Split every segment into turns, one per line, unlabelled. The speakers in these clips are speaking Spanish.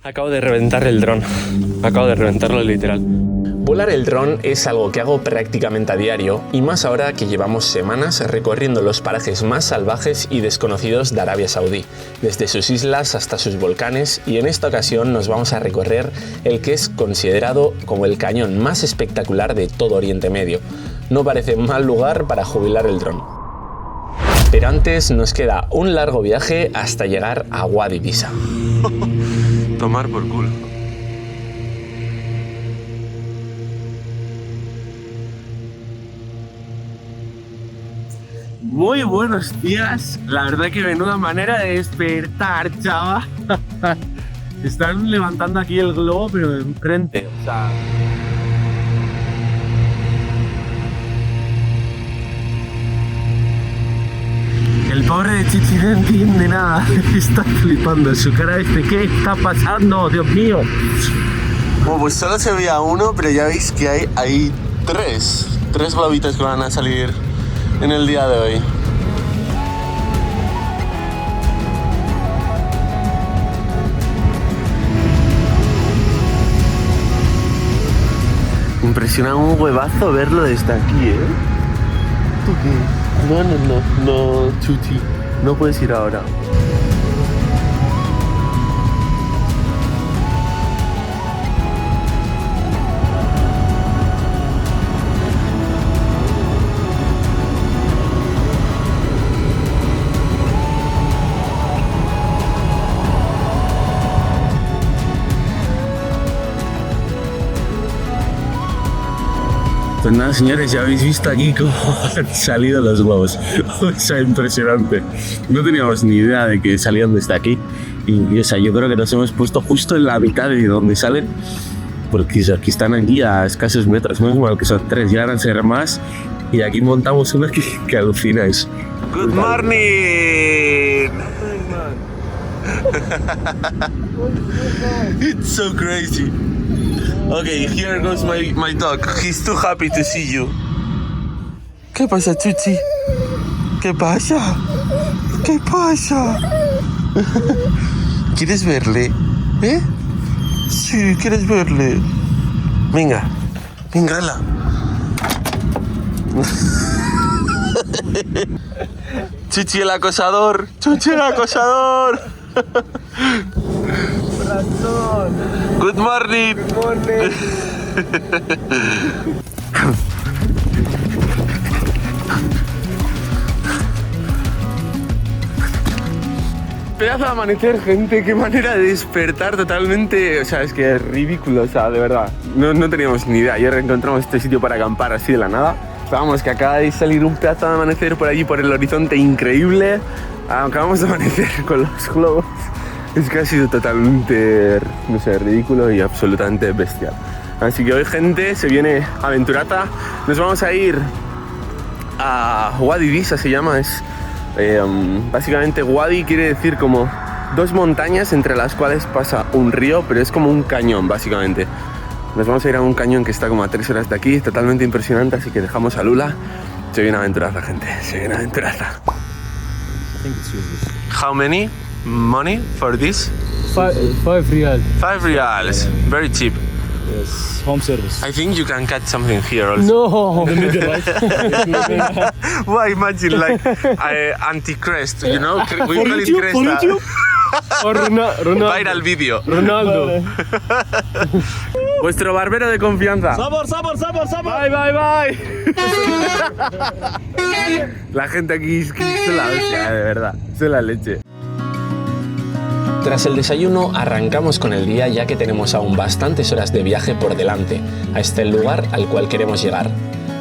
Acabo de reventar el dron. Acabo de reventarlo literal.
Volar el dron es algo que hago prácticamente a diario y más ahora que llevamos semanas recorriendo los parajes más salvajes y desconocidos de Arabia Saudí, desde sus islas hasta sus volcanes, y en esta ocasión nos vamos a recorrer el que es considerado como el cañón más espectacular de todo Oriente Medio. No parece mal lugar para jubilar el dron. Pero antes nos queda un largo viaje hasta llegar a Wadi Bisa.
Tomar por culo. Muy buenos días. La verdad que menuda manera de despertar, chaval. Están levantando aquí el globo, pero de enfrente. O sea... El pobre de Chichi no entiende nada. Está flipando. Su cara dice: ¿qué está pasando? Dios mío.
Bueno, pues solo se veía uno, pero ya veis que hay tres globitos que van a salir en el día de hoy. Impresiona un huevazo verlo desde aquí, ¿eh? ¿Tú qué? No, Chuchi, no puedes ir ahora. Pues nada, señores, ya habéis visto aquí cómo han salido los globos. O sea, impresionante. No teníamos ni idea de que salían desde aquí. Y o sea, yo creo que nos hemos puesto justo en la mitad de donde salen. Porque aquí están aquí a escasos metros. Menos mal que son 3, ya van a ser más. Y aquí montamos una que alucináis. Good morning! It's so crazy. Okay, here goes my dog. He's too happy to see you. ¿Qué pasa, Chuchi? ¿Qué pasa? ¿Qué pasa? ¿Quieres verle? ¿Eh? Sí, ¿quieres verle? Venga, venga, hala. Chuchi el acosador. Chuchi el acosador. Good morning. Good morning. Pedazo de amanecer, gente. Qué manera de despertar totalmente. O sea, es que es ridículo, o sea, de verdad. No teníamos ni idea. Ayer encontramos este sitio para acampar así de la nada. Vamos, que acaba de salir un pedazo de amanecer por allí, por el horizonte, increíble. Acabamos de amanecer con los globos. Es que ha sido totalmente, no sé, ridículo y absolutamente bestial. Así que hoy, gente, se viene aventurata. Nos vamos a ir a Wadi Bisa, se llama. Es básicamente Wadi quiere decir como 2 montañas entre las cuales pasa un río, pero es como un cañón, básicamente. Nos vamos a ir a un cañón que está como a 3 horas de aquí, totalmente impresionante, así que dejamos a Lula. Se viene aventurata, gente, se viene aventurata. How many money for this?
5 real.
5 reals, very cheap.
Yes, home service.
I think you can catch something here also.
No. The middle, right?
Well, imagine like anti-crest, you know? We
For
call it
YouTube,
cresta.
for YouTube? Or Ronaldo.
Viral video.
Ronaldo.
Vuestro barbero de confianza.
Sabor. Bye.
La gente aquí es la hostia, de verdad. Es la leche.
Tras el desayuno arrancamos con el día, ya que tenemos aún bastantes horas de viaje por delante, hasta el lugar al cual queremos llegar.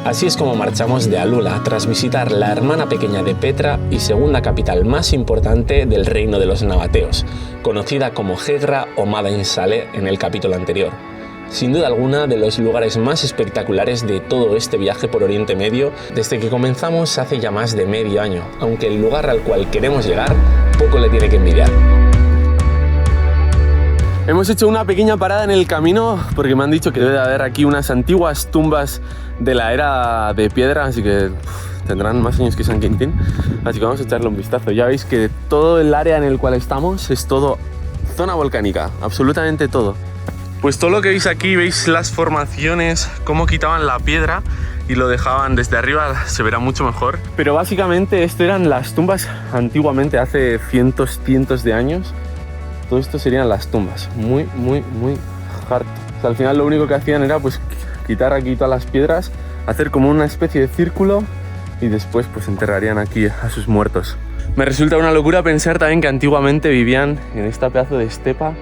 Así es como marchamos de Alula tras visitar la hermana pequeña de Petra y segunda capital más importante del reino de los nabateos, conocida como Hegra o Madain Saleh en el capítulo anterior. Sin duda alguna, de los lugares más espectaculares de todo este viaje por Oriente Medio, desde que comenzamos hace ya más de medio año, aunque el lugar al cual queremos llegar poco le tiene que envidiar.
Hemos hecho una pequeña parada en el camino porque me han dicho que debe de haber aquí unas antiguas tumbas de la era de piedra, así que tendrán más años que San Quintín, así que vamos a echarle un vistazo. Ya veis que todo el área en el cual estamos es todo zona volcánica, absolutamente todo. Pues todo lo que veis aquí, veis las formaciones, cómo quitaban la piedra y lo dejaban desde arriba, se verá mucho mejor. Pero básicamente esto eran las tumbas antiguamente, hace cientos de años. Todo esto serían las tumbas, muy hard. O sea, al final lo único que hacían era pues quitar aquí todas las piedras, hacer como una especie de círculo y después pues enterrarían aquí a sus muertos. Me resulta una locura pensar también que antiguamente vivían en esta pedazo de estepa,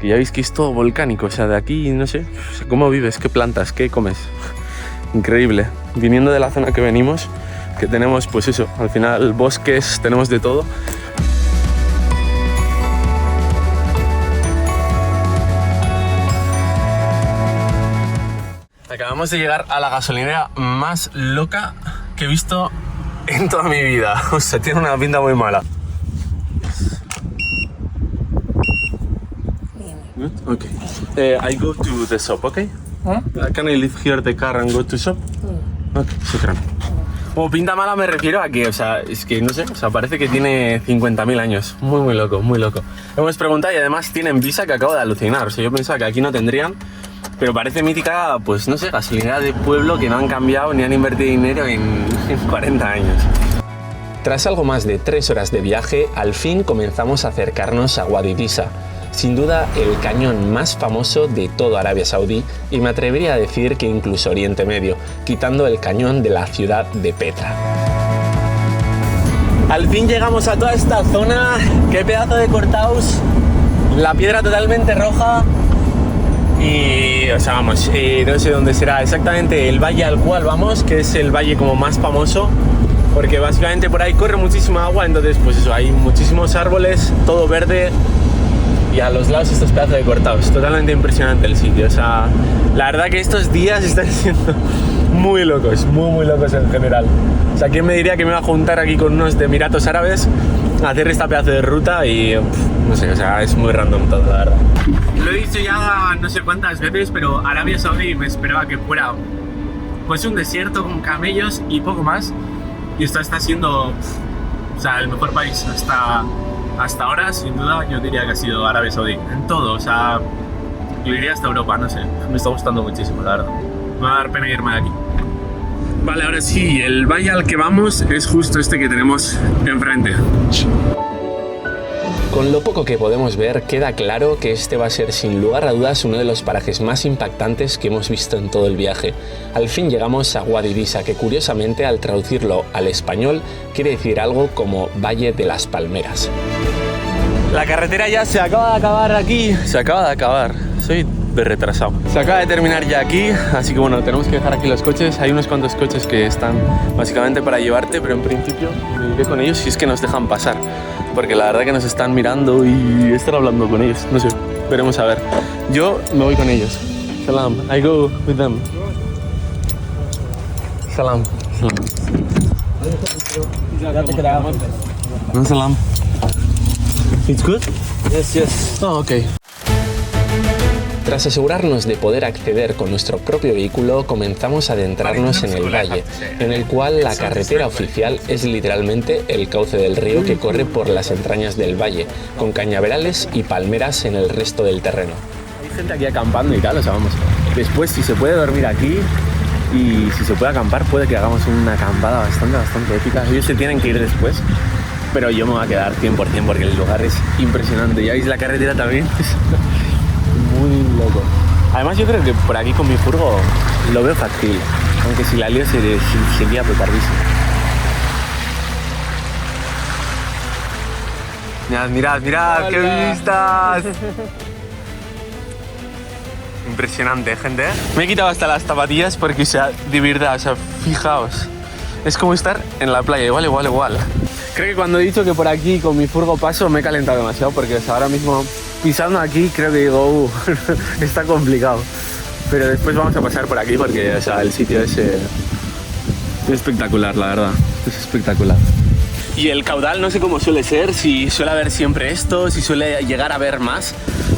que ya veis que es todo volcánico, o sea, de aquí no sé, ¿cómo vives? ¿Qué plantas? ¿Qué comes? Increíble. Viniendo de la zona que venimos, que tenemos pues eso, al final bosques, tenemos de todo. Acabamos de llegar a la gasolinera más loca que he visto en toda mi vida. O sea, tiene una pinta muy mala. Okay. I go to the shop, okay? Can I leave here the car and go to shop? Okay, shukran. Como pinta mala me refiero a que, o sea, es que no sé, o sea, parece que tiene 50.000 años. Muy loco, muy loco. Hemos preguntado y además tienen visa, que acabo de alucinar. O sea, yo pensaba que aquí no tendrían, pero parece mítica, pues no sé, gasolinera de pueblo que no han cambiado ni han invertido dinero en 40 años.
Tras algo más de 3 horas de viaje, al fin comenzamos a acercarnos a Wadi Disa, sin duda el cañón más famoso de toda Arabia Saudí y me atrevería a decir que incluso Oriente Medio, quitando el cañón de la ciudad de Petra. Al fin llegamos a toda esta zona, qué pedazo de cortaos, la piedra totalmente roja y, o sea, vamos, no sé dónde será exactamente el valle al cual vamos, que es el valle como más famoso, porque básicamente por ahí corre muchísima agua, entonces pues eso, hay muchísimos árboles, todo verde. Y a los lados estos pedazos de cortados, totalmente impresionante el sitio, o sea, la verdad que estos días están siendo muy locos en general. O sea, ¿quién me diría que me iba a juntar aquí con unos de Emiratos Árabes a hacer esta pedazo de ruta? Y no sé, o sea, es muy random todo, la verdad.
Lo he dicho ya no sé cuántas veces, pero Arabia Saudí me esperaba que fuera pues un desierto con camellos y poco más. Y esto está siendo, o sea, el mejor país hasta ahora, sin duda. Yo diría que ha sido Arabia Saudí, en todo, o sea, yo iría hasta Europa, no sé, me está gustando muchísimo, la verdad. Me va a dar pena irme de aquí. Vale, ahora sí, el valle al que vamos es justo este que tenemos enfrente.
Con lo poco que podemos ver, queda claro que este va a ser sin lugar a dudas uno de los parajes más impactantes que hemos visto en todo el viaje. Al fin llegamos a Wadi Disa, que curiosamente al traducirlo al español quiere decir algo como Valle de las Palmeras.
La carretera ya se acaba de acabar aquí, se acaba de acabar, soy de retrasado. Se acaba de terminar ya aquí, así que bueno, tenemos que dejar aquí los coches. Hay unos cuantos coches que están básicamente para llevarte, pero en principio me iré con ellos si es que nos dejan pasar. Porque la verdad que nos están mirando y están hablando con ellos, no sé, veremos a ver. Yo me voy con ellos. Salam, I go with them. Salam. No, salam. It's good?
Yes.
Oh, okay.
Tras asegurarnos de poder acceder con nuestro propio vehículo, comenzamos a adentrarnos en el valle, en el cual la carretera oficial es literalmente el cauce del río que corre por las entrañas del valle, con cañaverales y palmeras en el resto del terreno.
Hay gente aquí acampando y tal, o sea, vamos, después si se puede dormir aquí y si se puede acampar, puede que hagamos una acampada bastante épica. Ellos se tienen que ir después, pero yo me voy a quedar 100% porque el lugar es impresionante. Ya veis la carretera también. Muy loco. Además yo creo que por aquí con mi furgo lo veo factible, aunque si la lío sería petardísimo. Mirad, qué vistas. Impresionante, gente. Me he quitado hasta las zapatillas porque, o sea, de verdad, o sea, fijaos. Es como estar en la playa, igual. Creo que cuando he dicho que por aquí con mi furgo paso me he calentado demasiado porque, o sea, ahora mismo pisando aquí creo que digo, está complicado. Pero después vamos a pasar por aquí porque, o sea, el sitio es espectacular, la verdad. Es espectacular. Y el caudal no sé cómo suele ser, si suele haber siempre esto, si suele llegar a haber más.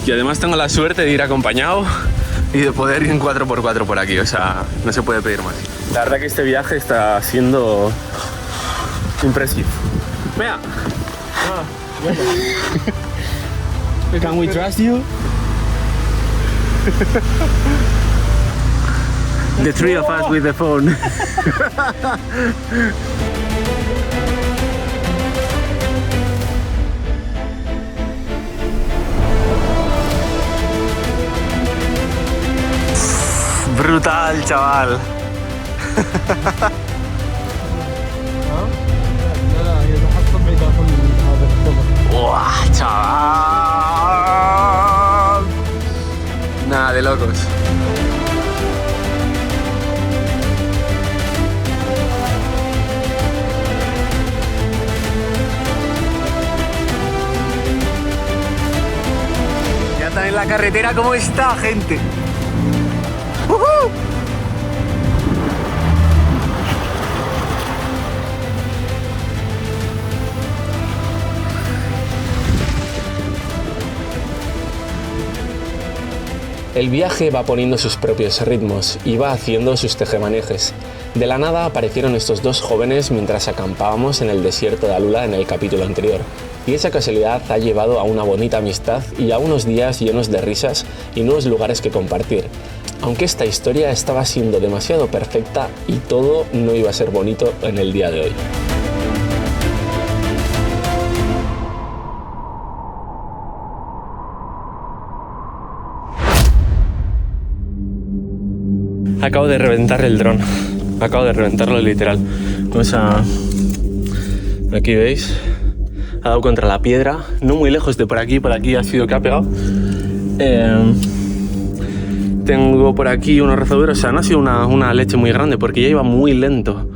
Y además tengo la suerte de ir acompañado y de poder ir en 4x4 por aquí, o sea, no se puede pedir más. La verdad que este viaje está siendo impresivo. Vea.
Can we trust you?
The three of us with the phone. Brutal, chaval. ¡Buah, chaval! Nada, de locos. Ya está en la carretera, ¿cómo está, gente? ¡Uhú!
El viaje va poniendo sus propios ritmos y va haciendo sus tejemanejes. De la nada aparecieron estos dos jóvenes mientras acampábamos en el desierto de Alula en el capítulo anterior. Y esa casualidad ha llevado a una bonita amistad y a unos días llenos de risas y nuevos lugares que compartir. Aunque esta historia estaba siendo demasiado perfecta y todo no iba a ser bonito en el día de hoy. Acabo de reventar el dron. Acabo de reventarlo literal. Vamos a... Aquí veis. Ha dado contra la piedra. No muy lejos de por aquí ha sido que ha pegado. Tengo por aquí unos rozaduras. O sea, no ha sido una leche muy grande porque ya iba muy lento.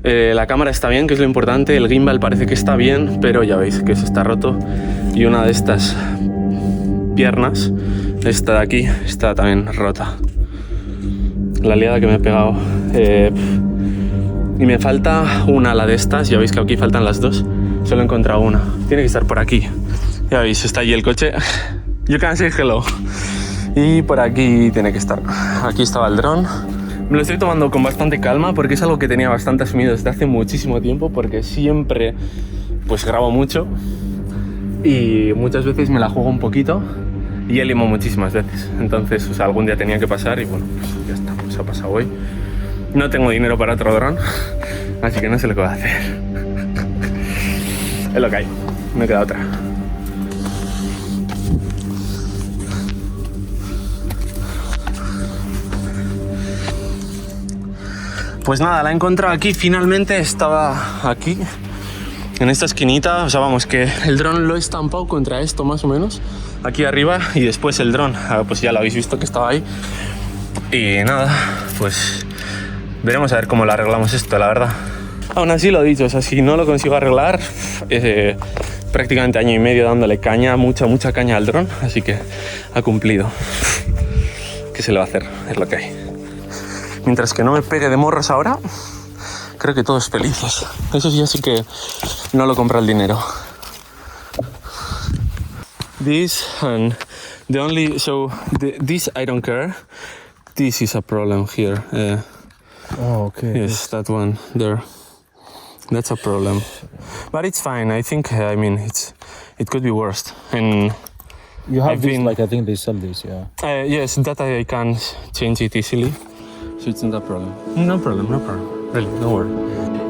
La cámara está bien, que es lo importante. El gimbal parece que está bien, pero ya veis que se está roto. Y una de estas piernas, esta de aquí, está también rota. La liada que me he pegado. Y me falta una ala de estas. Ya veis que aquí faltan las dos. Solo he encontrado una. Tiene que estar por aquí. Ya veis, está allí el coche. You can say hello. Y por aquí tiene que estar. Aquí estaba el dron. Me lo estoy tomando con bastante calma porque es algo que tenía bastante asumido desde hace muchísimo tiempo, porque siempre pues grabo mucho y muchas veces me la juego un poquito y ya limo muchísimas veces. Entonces, o sea, algún día tenía que pasar y bueno, pues ya está, pues ha pasado hoy. No tengo dinero para otro dron, así que no sé lo que voy a hacer. Es lo que hay, no queda otra. Pues nada, la he encontrado aquí, finalmente estaba aquí, en esta esquinita, o sea, vamos, que el dron lo he estampado contra esto más o menos, aquí arriba, y después el dron, pues ya lo habéis visto que estaba ahí. Y nada, pues veremos a ver cómo lo arreglamos esto, la verdad. Aún así lo he dicho, o sea, si no lo consigo arreglar, prácticamente año y medio dándole caña, mucha caña al dron, así que ha cumplido. ¿Qué se le va a hacer? Es lo que hay. Mientras que no me pegue de morros ahora, creo que todos felices. Eso sí, así que no lo compra el dinero. This and the only... So, this I don't care. This is a problem here.
Oh, okay.
Yes, that one there. That's a problem. But it's fine. I think, I mean, it could be worse. And
You have
I've
this,
been-
like, I think they sell this, yeah.
yes, that I can change it easily. So it's not a problem. No problem. Really, don't worry.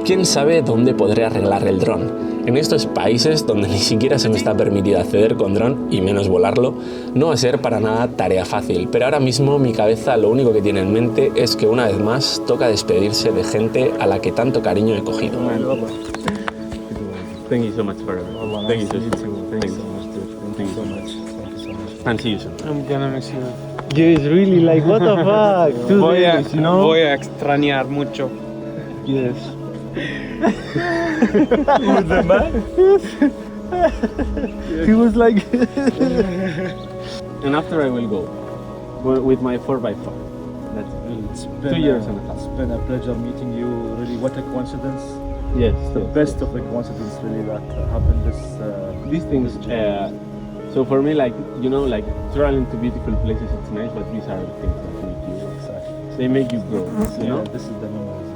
¿Quién sabe dónde podré arreglar el dron? En estos países donde ni siquiera se me está permitido acceder con dron y menos volarlo, no va a ser para nada tarea fácil. Pero ahora mismo mi cabeza lo único que tiene en mente es que una vez más toca despedirse de gente a la que tanto cariño he cogido. Thank you so much for
Thank you so much, dude. Thank you so much. Thank you so much.
And see you soon.
I'm gonna miss you.
Yes, really, like, what the fuck? 2 days, you know?
Voy a extrañar mucho.
Yes. He was like...
And after I will go with my 4x4. That's
It's
2 years and a half.
It's been a pleasure meeting you. Really, what a coincidence.
Yes,
The best of the coincidence, really, that happened this...
these things. So for me, like, you know, like traveling to beautiful places, it's nice, but these are the things that make you.
Exactly.
They make you grow. You know.
This is the memories.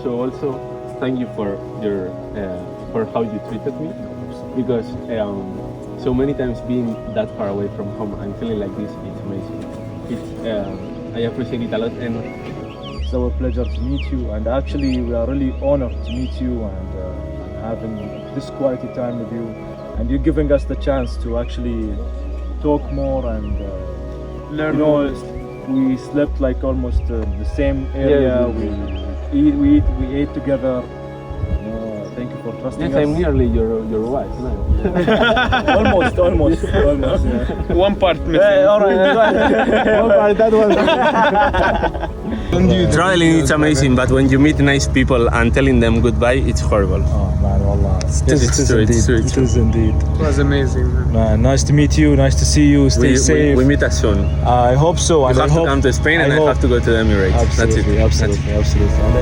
So also, thank you for your for how you treated me, because
so many times being that far away from home and feeling like this, it's amazing. I appreciate it a lot, and
It's our pleasure to meet you, and actually we are really honored to meet you and having this quality time with you, and you're giving us the chance to actually talk more and learn. You know, we slept like almost the same area.
Yeah.
We ate together. Thank you for trusting
yes,
us.
I'm nearly your wife. No?
almost. Yeah.
One part missing.
All right.
One part, that one.
Traveling is amazing, but when you meet nice people and telling them goodbye, it's horrible.
Oh man, wallah.
It's true.
It is indeed.
It was amazing.
Man, nice to meet you. Nice to see you. Stay safe.
We meet us soon.
I hope so.
You
And
have
I
to
hope,
come to Spain, and I
hope-
have to go to the Emirates.
Absolutely,
That's it.
absolutely. And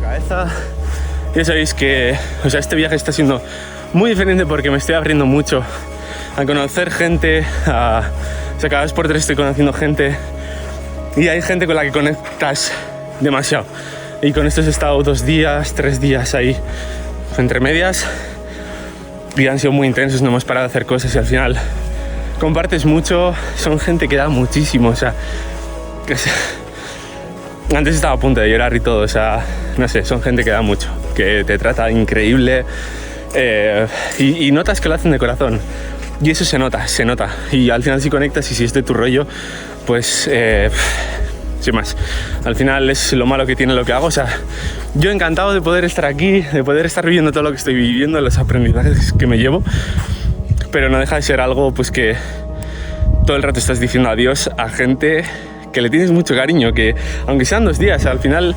Cabeza. Ya sabéis que, o sea, este viaje está siendo muy diferente porque me estoy abriendo mucho a conocer gente, o sea, cada vez por tres estoy conociendo gente y hay gente con la que conectas demasiado. Y con estos he estado 2 días, 3 días ahí entre medias y han sido muy intensos, no hemos parado de hacer cosas y al final compartes mucho, son gente que da muchísimo, o sea, antes estaba a punto de llorar y todo, o sea, no sé, son gente que da mucho, que te trata increíble y notas que lo hacen de corazón. Y eso se nota. Y al final si conectas y si es de tu rollo, pues sin más. Al final es lo malo que tiene lo que hago, o sea, yo encantado de poder estar aquí, de poder estar viviendo todo lo que estoy viviendo, los aprendizajes que me llevo, pero no deja de ser algo pues que todo el rato estás diciendo adiós a gente que le tienes mucho cariño, que aunque sean 2 días, al final,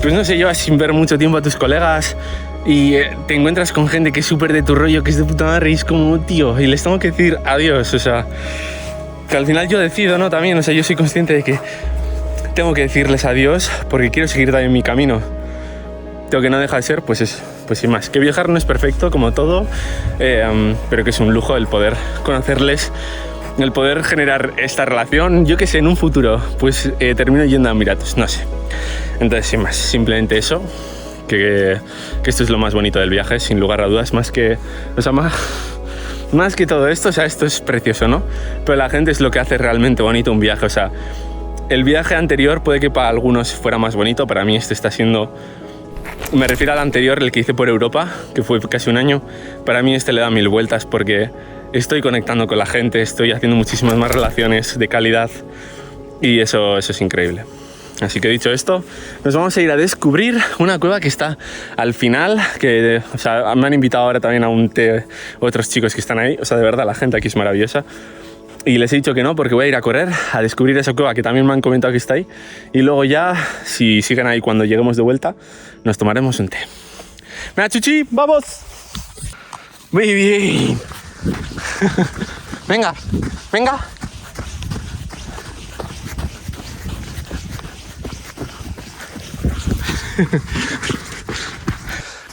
pues no sé, llevas sin ver mucho tiempo a tus colegas y te encuentras con gente que es súper de tu rollo, que es de puta madre y es como, tío, y les tengo que decir adiós, o sea, que al final yo decido, ¿no? También, o sea, yo soy consciente de que tengo que decirles adiós porque quiero seguir también mi camino. Lo que no deja de ser, pues eso, pues sin más. Que viajar no es perfecto, como todo, pero que es un lujo el poder conocerles, el poder generar esta relación. Yo que sé, en un futuro, pues termino yendo a Emiratos, no sé. Entonces, sin más, simplemente eso, que esto es lo más bonito del viaje, sin lugar a dudas, más que, o sea, más que todo esto, o sea, esto es precioso, ¿no? Pero la gente es lo que hace realmente bonito un viaje, o sea, el viaje anterior puede que para algunos fuera más bonito, para mí este está siendo... Me refiero al anterior, el que hice por Europa, que fue casi 1 año. Para mí este le da 1000 vueltas porque estoy conectando con la gente, estoy haciendo muchísimas más relaciones de calidad y eso es increíble. Así que dicho esto, nos vamos a ir a descubrir una cueva que está al final, que o sea, me han invitado ahora también a un té otros chicos que están ahí, o sea, de verdad la gente aquí es maravillosa. Y les he dicho que no porque voy a ir a correr, a descubrir esa cueva que también me han comentado que está ahí. Y luego ya, si siguen ahí cuando lleguemos de vuelta, nos tomaremos un té. ¡Venga, Chuchi! ¡Vamos! Muy bien. Venga, venga.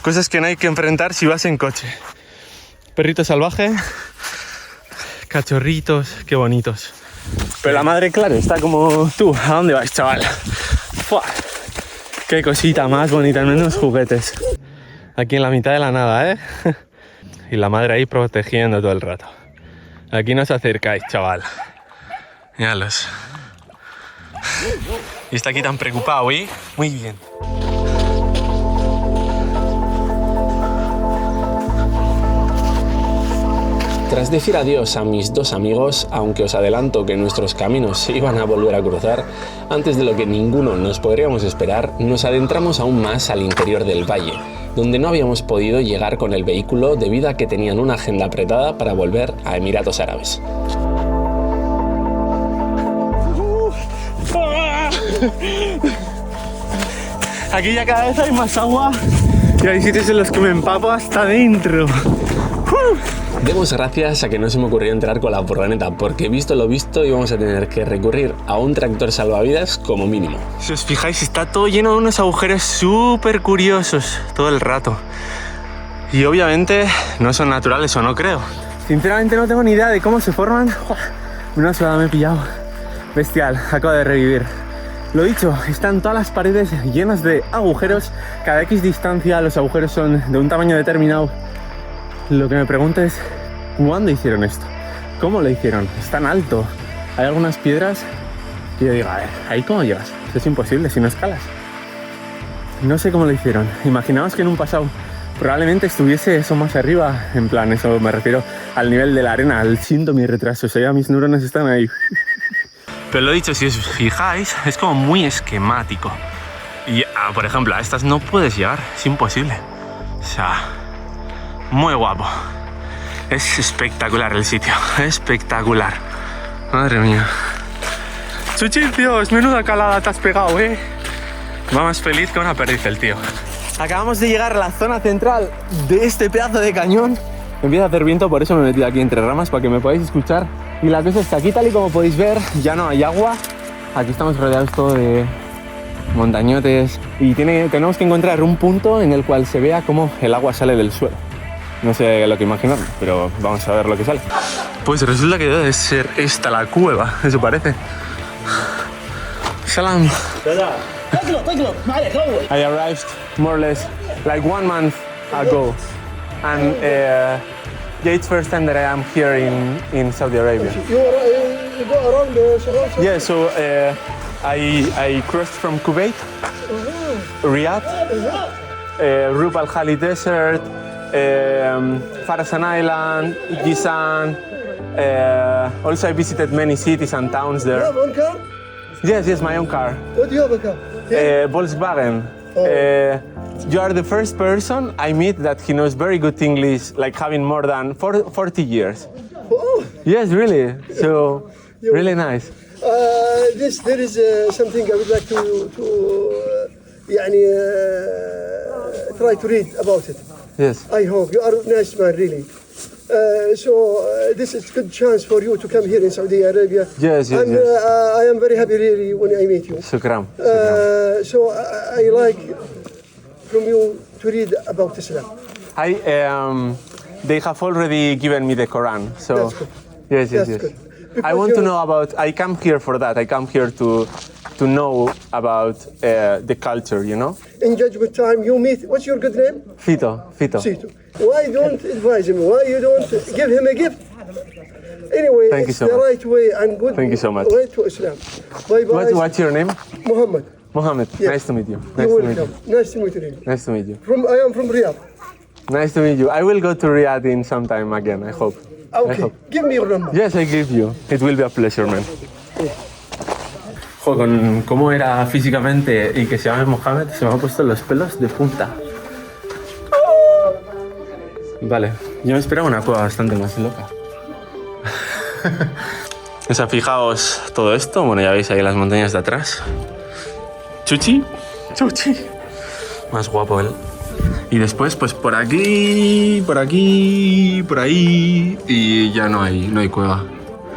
Cosas que no hay que enfrentar si vas en coche. Perrito salvaje. Cachorritos, qué bonitos. Pero la madre, claro, está como tú. ¿A dónde vas, chaval? ¡Fua! Qué cosita más bonita, menos juguetes. Aquí en la mitad de la nada, ¿eh? Y la madre ahí protegiendo todo el rato. Aquí no os acercáis, chaval. Míralos. Y está aquí tan preocupado, ¿eh? Muy bien.
Tras decir adiós a mis 2 amigos, aunque os adelanto que nuestros caminos se iban a volver a cruzar, antes de lo que ninguno nos podríamos esperar, nos adentramos aún más al interior del valle, donde no habíamos podido llegar con el vehículo debido a que tenían una agenda apretada para volver a Emiratos Árabes.
Aquí ya cada vez hay más agua y hay sitios en los que me empapo hasta dentro.
Demos gracias a que no se me ocurrió entrar con la furgoneta, porque visto lo visto íbamos a tener que recurrir a un tractor salvavidas como mínimo.
Si os fijáis, está todo lleno de unos agujeros súper curiosos todo el rato. Y obviamente no son naturales, o no creo. Sinceramente no tengo ni idea de cómo se forman. Una sudada me he pillado. Bestial, acabo de revivir. Lo dicho, están todas las paredes llenas de agujeros. Cada X distancia los agujeros son de un tamaño determinado. Lo que me pregunto es, ¿cuándo hicieron esto? ¿Cómo lo hicieron? Es tan alto. Hay algunas piedras que yo digo, a ver, ¿ahí cómo llegas? Eso es imposible si no escalas. No sé cómo lo hicieron. Imaginaos que en un pasado probablemente estuviese eso más arriba. En plan, eso me refiero al nivel de la arena. Siento mi retraso, o sea, ya mis neuronas están ahí. Pero lo dicho, si os fijáis, es como muy esquemático. Y, por ejemplo, a estas no puedes llegar, es imposible. O sea, muy guapo. Es espectacular el sitio, espectacular. Madre mía. Chuchi, Dios, menuda calada te has pegado, ¿eh? Va más feliz que una perdiz el tío. Acabamos de llegar a la zona central de este pedazo de cañón. Empieza a hacer viento, por eso me he metido aquí entre ramas, para que me podáis escuchar. Y la cosa es que aquí, tal y como podéis ver, ya no hay agua. Aquí estamos rodeados todo de montañotes. Y tenemos que encontrar un punto en el cual se vea cómo el agua sale del suelo. No sé lo que imaginar, pero vamos a ver lo que sale. Pues resulta que debe ser esta la cueva, eso parece. Salam. I arrived more or less like 1 month ago. And yeah, it's first time that I am here in Saudi Arabia.
You go around the
Yeah, so I crossed from Kuwait, Riyadh, Rub Al Khali Desert, Farasan Island, Gisan. Also, I visited many cities and towns there.
You have one car?
Yes, my own car.
What do you have a car?
Volkswagen. You are the first person I meet that he knows very good English, like having more than 40 years.
Oh,
Yes, really. So, really nice.
there is something I would like to try to read about it.
Yes.
I hope you are a nice man, really. This is a good chance for you to come here in Saudi Arabia.
Yes.
And I am very happy, really, when I meet you.
Shukran.
So I like from you to read about Islam.
They have already given me the Quran. So,
That's good.
yes.
That's good.
I
Because
want to
you-
know about. I come here for that. I come here to know about the culture. You know.
In Judgment Time, you meet. What's your good name?
Fito.
Sito. Why don't advise him? Why you don't give him a gift? Anyway,
Thank you
it's
so
the
much.
right way and good
Thank you so much.
way to Islam. Bye bye.
What's your name?
Muhammad.
Mohammed.
Yes.
Nice to meet you.
You're
Nice to meet
welcome.
you.
Nice to meet you.
Nice to meet you.
I am from Riyadh.
Nice to meet you. I will go to Riyadh in some time again. I hope. I
Okay.
hope.
Give me your number.
Yes, I give you. It will be a pleasure, man. Con cómo era físicamente y que se llame Mohamed, se me han puesto los pelos de punta. Vale, yo me esperaba una cueva bastante más loca. O sea, fijaos todo esto. Bueno, ya veis ahí las montañas de atrás. Chuchi. Más guapo él. Y después, pues por aquí, por ahí. Y ya no hay cueva.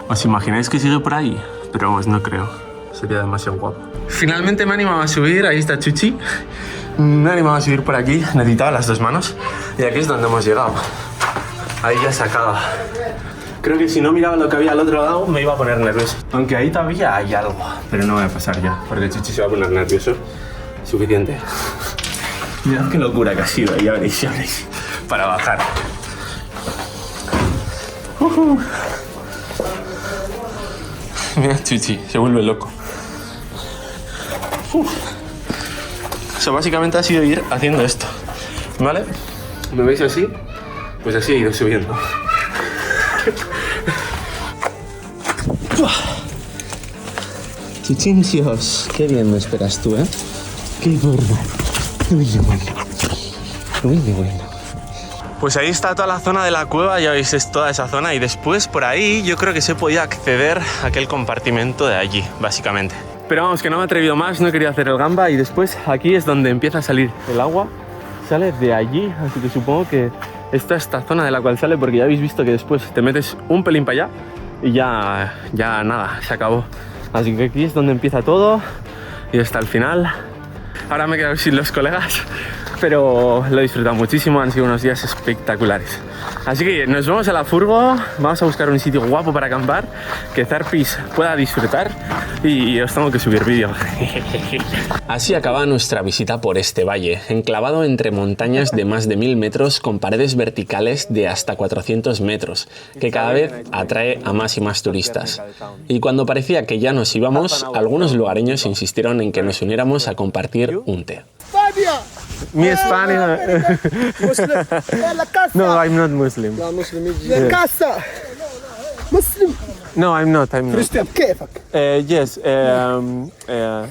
¿Os imagináis que sigue por ahí? Pero vamos, no creo. Sería demasiado guapo. Finalmente me he animado a subir. Ahí está Chuchi. Me he animado a subir por aquí. Necesitaba las 2 manos. Y aquí es donde hemos llegado. Ahí ya se acaba. Creo que si no miraba lo que había al otro lado me iba a poner nervioso. Aunque ahí todavía hay algo. Pero no va a pasar ya. Porque Chuchi se va a poner nervioso. Suficiente. Mirad qué locura que ha sido. Ya veréis. Para bajar. Mira Chuchi, se vuelve loco. O sea, básicamente ha sido ir haciendo esto, ¿vale? ¿Me veis así? Pues así he ido subiendo. Chichincios, qué bien me esperas tú, ¿eh? Qué gordo. Uy, bueno. Pues ahí está toda la zona de la cueva, ya veis, es toda esa zona. Y después por ahí yo creo que se podía acceder a aquel compartimento de allí, básicamente. Pero vamos, que no me he atrevido más, no he querido hacer el gamba. Y después aquí es donde empieza a salir el agua. Sale de allí, así que supongo que esta zona de la cual sale, porque ya habéis visto que después te metes un pelín para allá y ya nada, se acabó. Así que aquí es donde empieza todo y hasta el final. Ahora me he quedado sin los colegas, pero lo he disfrutado muchísimo, han sido unos días espectaculares. Así que nos vamos a la furgo, vamos a buscar un sitio guapo para acampar, que Zarpis pueda disfrutar y os tengo que subir vídeo.
Así acaba nuestra visita por este valle, enclavado entre montañas de más de 1000 metros con paredes verticales de hasta 400 metros, que cada vez atrae a más y más turistas. Y cuando parecía que ya nos íbamos, algunos lugareños insistieron en que nos uniéramos a compartir un té.
Mi España.
Muslim. La casa.
No, I'm not Muslim.
لا مسلم يجي. La casa. مسلم.
No, I'm not.
Christian كيفك؟
Yes,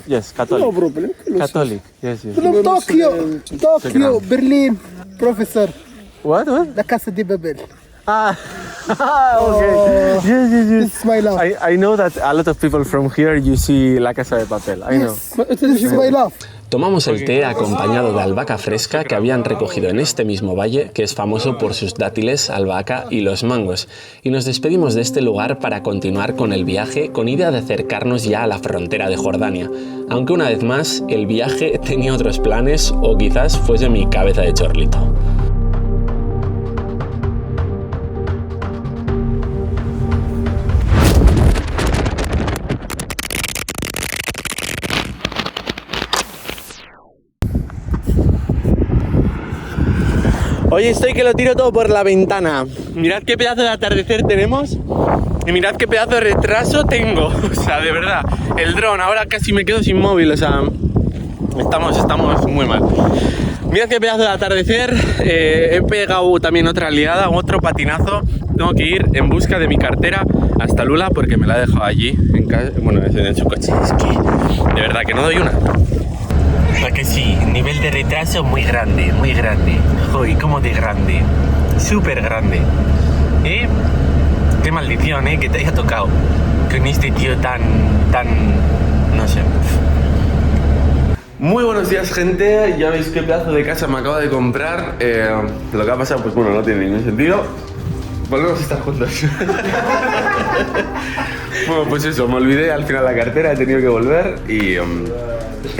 yes, Catholic.
No problem.
Catholic, yes, yes.
From Tokyo, Berlin, professor.
What?
La casa de Babel.
Ah, okay. Yes, yes, yes.
This is my love.
I know that a lot of people from here you see La Casa de Papel. I know.
This is my love.
Tomamos el té acompañado de albahaca fresca que habían recogido en este mismo valle, que es famoso por sus dátiles, albahaca y los mangos, y nos despedimos de este lugar para continuar con el viaje con idea de acercarnos ya a la frontera de Jordania, aunque una vez más el viaje tenía otros planes o quizás fuese mi cabeza de chorlito.
Oye, estoy que lo tiro todo por la ventana. Mirad qué pedazo de atardecer tenemos y mirad qué pedazo de retraso tengo. O sea, de verdad, el dron, ahora casi me quedo sin móvil, o sea, estamos muy mal. Mirad qué pedazo de atardecer. He pegado también otra liada, otro patinazo. Tengo que ir en busca de mi cartera hasta Lula porque me la he dejado allí, en casa, bueno, en su coche. Es que, de verdad, que no doy una.
Que sí, nivel de retraso muy grande, muy grande. Joder, como de grande. Súper grande. Qué maldición, que te haya tocado. Con este tío tan... no sé.
Muy buenos días, gente. Ya veis qué pedazo de casa me acabo de comprar. Lo que ha pasado, pues bueno, no tiene ningún sentido. Volvemos a estar juntos. Bueno, pues eso, me olvidé al final la cartera, he tenido que volver y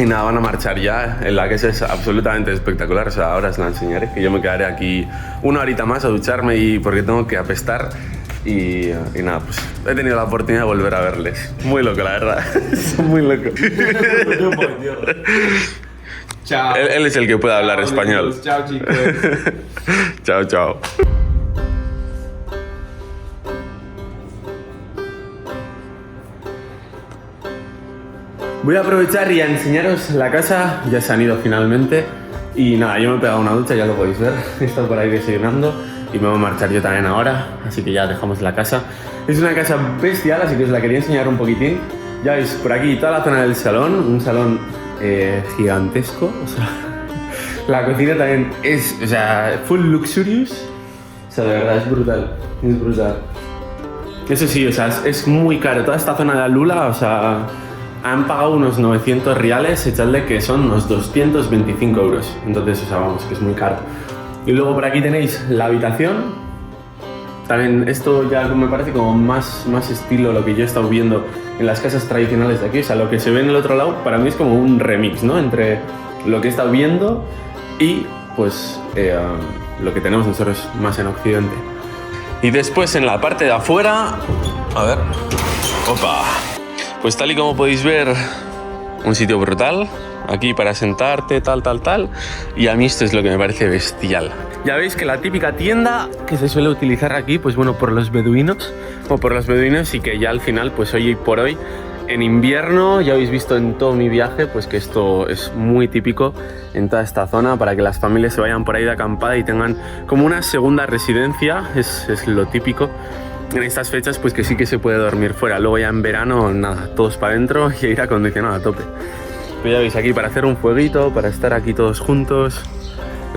nada, van a marchar ya. La casa es absolutamente espectacular, o sea, ahora os la enseñaré, que yo me quedaré aquí una horita más a ducharme y porque tengo que apestar y nada, pues he tenido la oportunidad de volver a verles. Muy loco, la verdad. Muy loco.
Chao.
Él es el que puede hablar español.
Chao, chicos.
Chao, chao. Voy a aprovechar y a enseñaros la casa. Ya se han ido finalmente. Y nada, yo me he pegado una ducha, ya lo podéis ver. He estado por ahí desayunando y me voy a marchar yo también ahora. Así que ya dejamos la casa. Es una casa bestial, así que os la quería enseñar un poquitín. Ya veis, por aquí toda la zona del salón. Un salón gigantesco. O sea, la cocina también es, o sea, full luxurious. O sea, de verdad, es brutal. Es brutal. Eso sí, o sea, es muy caro. Toda esta zona de Alula, o sea, han pagado unos 900 reales, echadle que son unos 225 euros. Entonces, o sea, vamos, que es muy caro. Y luego por aquí tenéis la habitación. También esto ya me parece como más estilo lo que yo he estado viendo en las casas tradicionales de aquí. O sea, lo que se ve en el otro lado para mí es como un remix, ¿no? Entre lo que he estado viendo y pues lo que tenemos nosotros más en Occidente. Y después en la parte de afuera, a ver, opa, pues tal y como podéis ver, un sitio brutal, aquí para sentarte, tal, y a mí esto es lo que me parece bestial. Ya veis que la típica tienda que se suele utilizar aquí, pues bueno, por los beduinos, y que ya al final, pues hoy por hoy, en invierno, ya habéis visto en todo mi viaje, pues que esto es muy típico en toda esta zona para que las familias se vayan por ahí de acampada y tengan como una segunda residencia, es lo típico. En estas fechas pues que sí que se puede dormir fuera, luego ya en verano nada, todos para adentro y aire acondicionado a tope. Pero ya veis aquí para hacer un fueguito, para estar aquí todos juntos.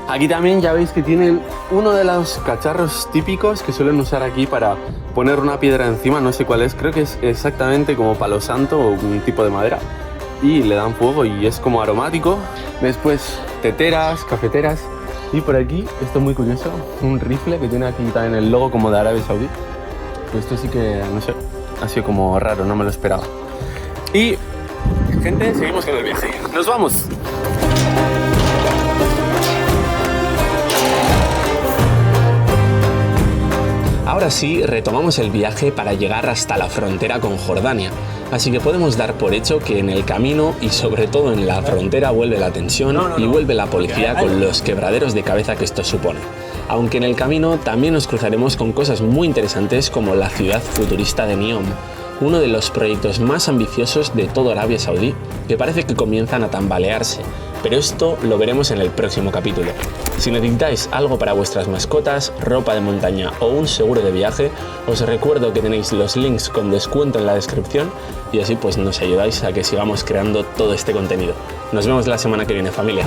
Aquí también ya veis que tienen uno de los cacharros típicos que suelen usar aquí para poner una piedra encima, no sé cuál es, creo que es exactamente como palo santo o un tipo de madera. Y le dan fuego y es como aromático. Después teteras, cafeteras y por aquí, esto es muy curioso, un rifle que tiene aquí también el logo como de Arabia Saudí. Pues esto sí que, no sé, ha sido como raro, no me lo esperaba. Y, gente, seguimos con el viaje. ¡Nos vamos!
Ahora sí, retomamos el viaje para llegar hasta la frontera con Jordania, así que podemos dar por hecho que en el camino y sobre todo en la frontera vuelve la tensión y vuelve la policía con los quebraderos de cabeza que esto supone. Aunque en el camino también nos cruzaremos con cosas muy interesantes como la ciudad futurista de Neom, uno de los proyectos más ambiciosos de toda Arabia Saudí, que parece que comienzan a tambalearse, pero esto lo veremos en el próximo capítulo. Si necesitáis algo para vuestras mascotas, ropa de montaña o un seguro de viaje, os recuerdo que tenéis los links con descuento en la descripción y así pues nos ayudáis a que sigamos creando todo este contenido. Nos vemos la semana que viene, familia.